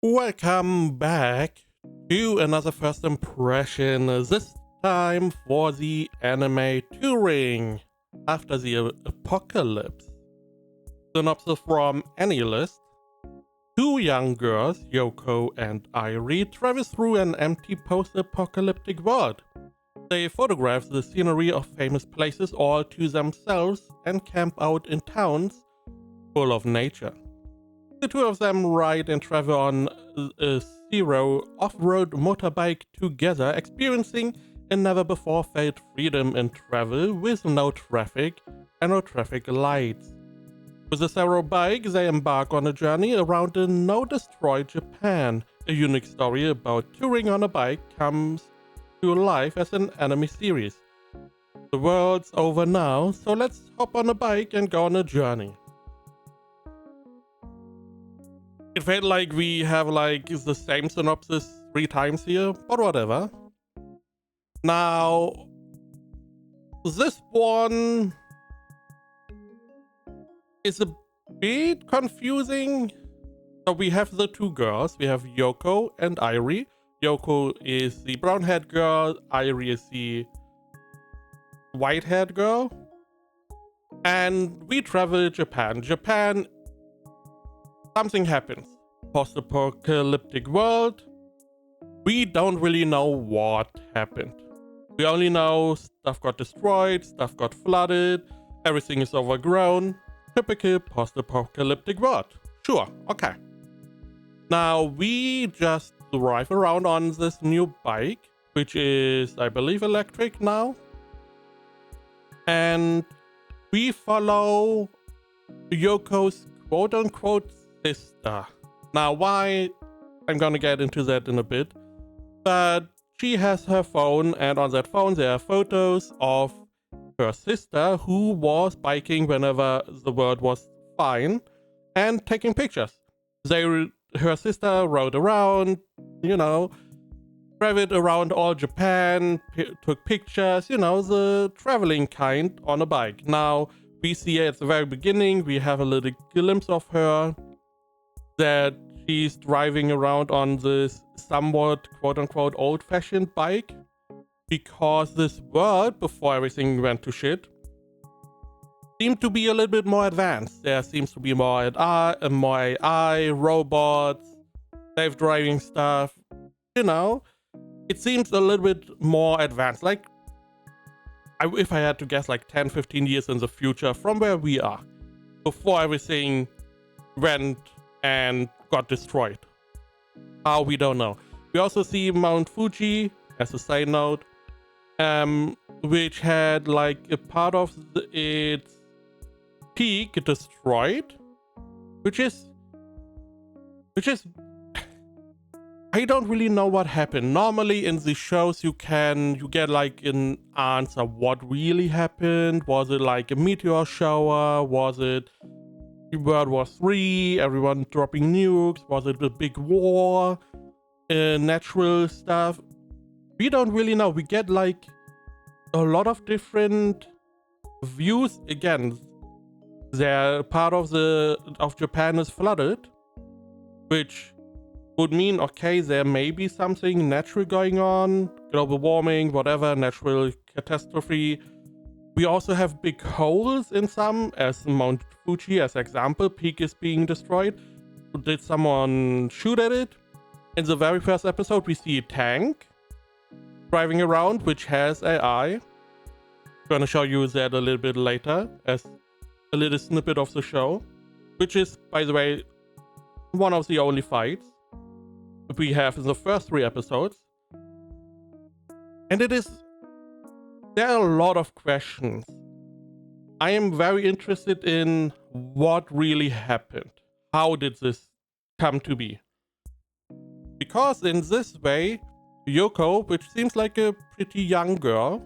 Welcome back to another first impression, this time for the anime touring after the apocalypse. Synopsis from any list. Two young girls, Yoko and Airi, travel through an empty post-apocalyptic world. They photograph the scenery of famous places all to themselves and camp out in towns full of nature. The two of them ride and travel on a zero off-road motorbike together, experiencing a never-before-felt freedom in travel with no traffic and no traffic lights. With the Zero bike, they embark on a journey around a no-destroy Japan. A unique story about touring on a bike comes to life as an anime series. The world's over now, so let's hop on a bike and go on a journey. It felt like we have the same synopsis 3 times here, but whatever. Now, this one is a bit confusing. So we have the two girls. We have Yoko and Airi. Yoko is the brown-haired girl. Airi is the white-haired girl. And we travel Japan. Something happens. Post-apocalyptic world. We don't really know what happened. We only know stuff got destroyed, stuff got flooded, everything is overgrown. Typical post-apocalyptic world. Sure, okay. Now we just drive around on this new bike, which is, I believe, electric now. And we follow Yoko's quote-unquote sister. Now, why? I'm gonna get into that in a bit. But she has her phone, and on that phone there are photos of her sister who was biking whenever the world was fine and taking pictures. Her sister rode around, traveled around all Japan, took pictures, the traveling kind on a bike. Now, we see at the very beginning, we have a little glimpse of her that she's driving around on this somewhat quote-unquote old-fashioned bike, because this world, before everything went to shit, seemed to be a little bit more advanced. There seems to be more AI, robots, self-driving stuff. It seems a little bit more advanced. If I had to guess, 10, 15 years in the future from where we are, before everything went and got destroyed. How, we don't know. We also see Mount Fuji, as a side note, which had a part of its peak destroyed, which is I don't really know what happened. Normally in the shows you get an answer what really happened. Was it a meteor shower? Was it World War III, everyone dropping nukes? Was it a big war? Natural stuff? We don't really know. We get a lot of different views. Again, their part of Japan is flooded, which would mean, okay, there may be something natural going on, global warming, whatever, natural catastrophe. We also have big holes in some, as Mount Fuji as example, peak is being destroyed. Did someone shoot at it? In the very first episode, we see a tank driving around, which has AI. I'm gonna show you that a little bit later as a little snippet of the show, which is, by the way, one of the only fights we have in the first 3 episodes. And there are a lot of questions. I am very interested in what really happened. How did this come to be? Because in this way, Yoko, which seems like a pretty young girl,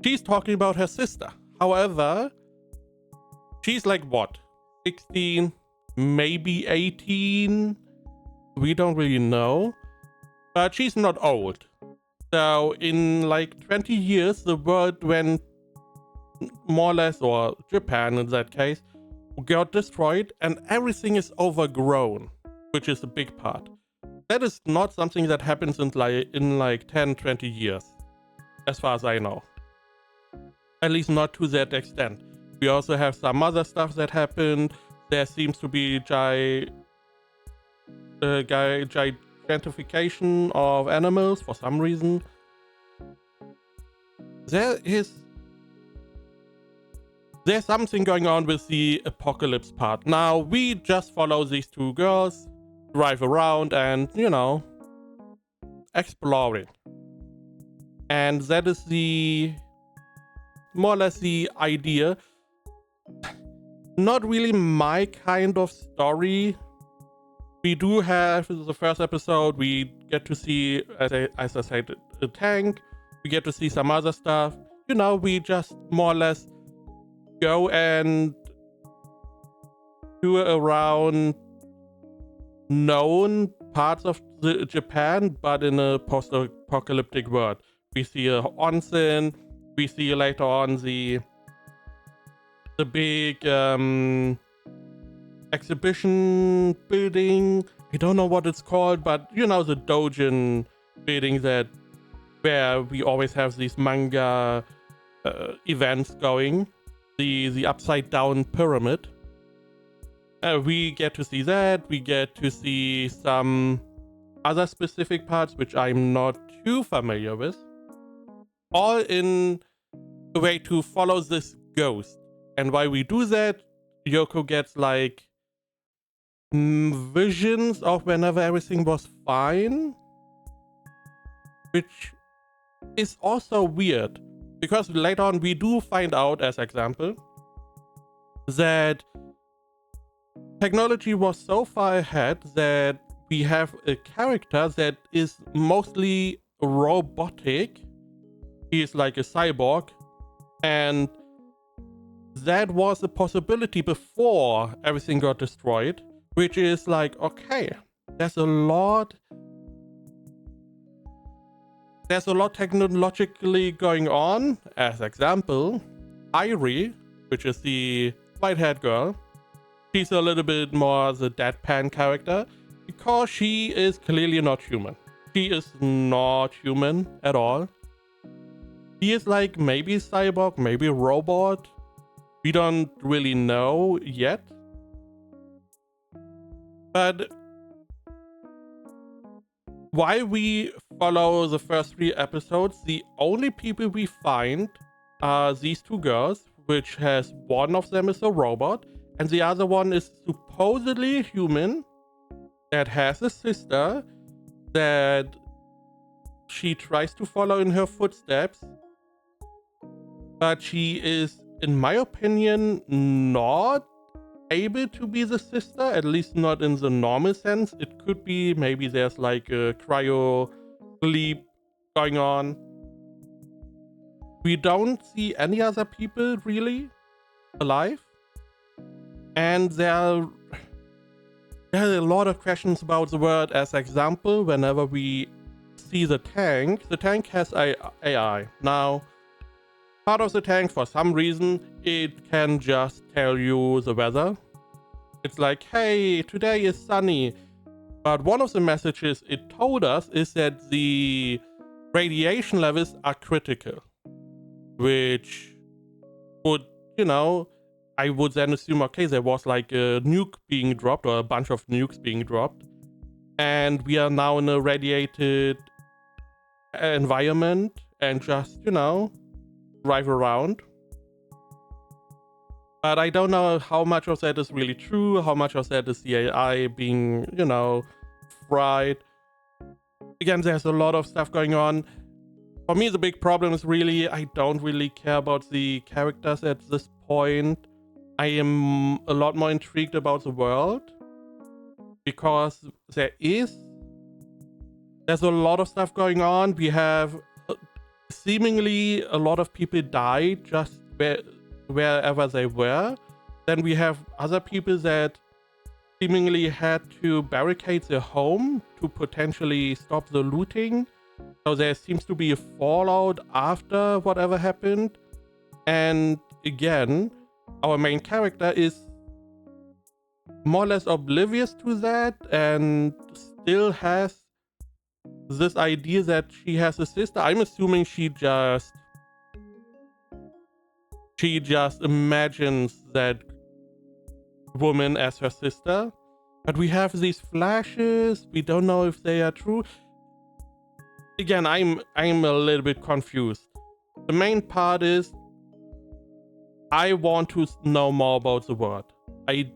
she's talking about her sister. However, she's 16, maybe 18. We don't really know. But she's not old. So in 20 years, the world went more or less, or Japan in that case, got destroyed and everything is overgrown. which is a big part. That is not something that happens in like 10, 20 years, as far as I know. At least not to that extent. We also have some other stuff that happened. There seems to be gigantification of animals for some reason. There's something going on with the apocalypse part. Now, we just follow these two girls, drive around and, exploring. And that is more or less the idea. Not really my kind of story. We do have the first episode, we get to see, as I said, a tank. We get to see some other stuff. We just more or less go and tour around known parts of Japan, but in a post-apocalyptic world. We see a onsen. We see later on the big exhibition building. I don't know what it's called, but the dojin building where we always have these manga events going. The upside down pyramid. We get to see that. We get to see some other specific parts which I'm not too familiar with. All in a way to follow this ghost. And while we do that, Yoko gets like visions of whenever everything was fine, which is also weird because later on we do find out, as example, that technology was so far ahead that we have a character that is mostly robotic. He is like a cyborg, and that was a possibility before everything got destroyed, which is like, okay, there's a lot technologically going on. As example, Irie, which is the white-haired girl, she's a little bit more the deadpan character because she is clearly not human. She is not human at all. She is like maybe cyborg, maybe robot. We don't really know yet. But while we follow the first 3 episodes, the only people we find are these two girls, which has one of them is a robot, and the other one is supposedly human that has a sister that she tries to follow in her footsteps. But she is, in my opinion, not able to be the sister, at least not in the normal sense. It could be maybe there's like a cryo sleep going on. We don't see any other people really alive. And there are a lot of questions about the world. As example, whenever we see the tank has AI. Now, part of the tank, for some reason, it can just tell you the weather. It's like, hey, today is sunny. But one of the messages it told us is that the radiation levels are critical, which would, I would then assume, okay, there was like a nuke being dropped or a bunch of nukes being dropped. And we are now in a radiated environment and just, drive around. But I don't know how much of that is really true, how much of that is the AI being, fried. Again, there's a lot of stuff going on. For me, the big problem is really, I don't really care about the characters at this point. I am a lot more intrigued about the world. Because there's a lot of stuff going on. We have seemingly a lot of people died just wherever they were. Then we have other people that seemingly had to barricade their home to potentially stop the looting. So there seems to be a fallout after whatever happened. And again, our main character is more or less oblivious to that and still has this idea that she has a sister. I'm assuming she just imagines that woman as her sister. But we have these flashes. We don't know if they are true. Again, I'm a little bit confused. The main part is I want to know more about the world. I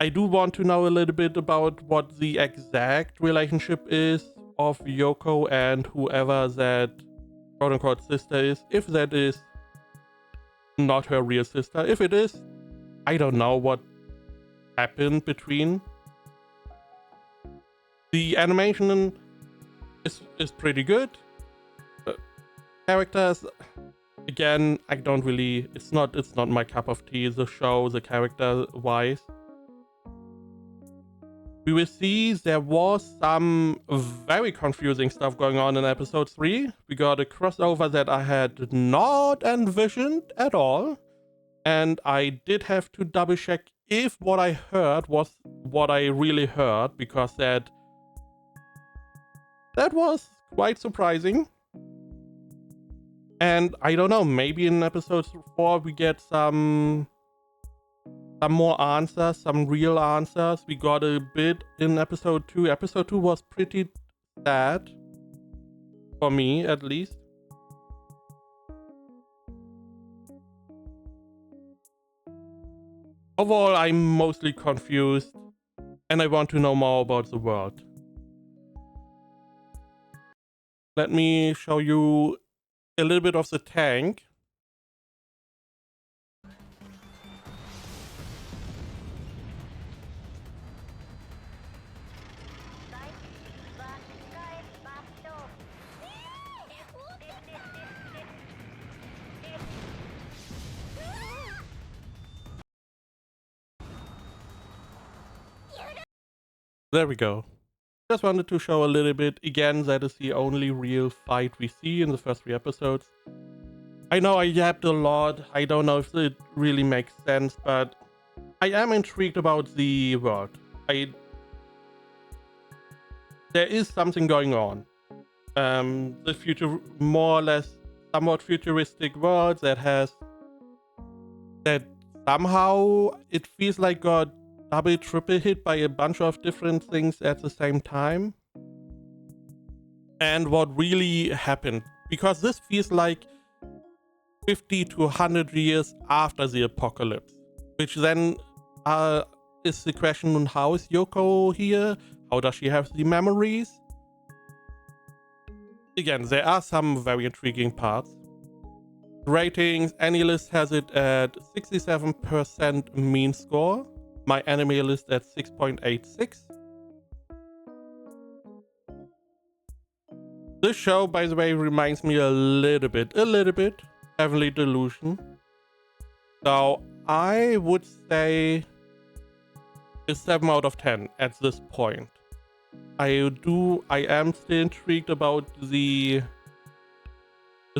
do want to know a little bit about what the exact relationship is of Yoko and whoever that quote-unquote sister is. If that is not her real sister. If it is, I don't know what happened between. The animation is pretty good. Characters, again, I don't really. It's not my cup of tea. The show, the character wise. We will see there was some very confusing stuff going on in episode 3. We got a crossover that I had not envisioned at all. And I did have to double check if what I heard was what I really heard, because that was quite surprising. And I don't know, maybe in episode 4 we get some more answers, some real answers. We got a bit in episode 2. Episode 2 was pretty sad, for me at least. Overall, I'm mostly confused, and I want to know more about the world. Let me show you a little bit of the tank. There we go. Just wanted to show a little bit. Again, that is the only real fight we see in the first 3 episodes. I know I yapped a lot. I don't know if it really makes sense, but I am intrigued about the world. There is something going on. The future, more or less, somewhat futuristic world that somehow it feels like got double, triple hit by a bunch of different things at the same time. And what really happened, because this feels like 50 to 100 years after the apocalypse, which then is the question on how is Yoko here? How does she have the memories? Again, there are some very intriguing parts. Ratings, AniList has it at 67% mean score. My anime list at 6.86. This show, by the way, reminds me a little bit, Heavenly Delusion. So I would say a 7 out of 10 at this point. I am still intrigued about the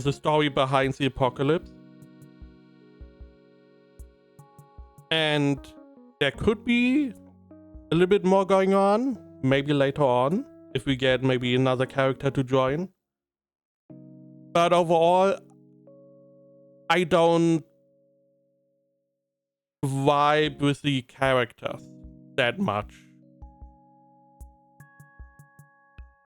story behind the apocalypse. And there could be a little bit more going on, maybe later on, if we get maybe another character to join. But overall, I don't vibe with the characters that much.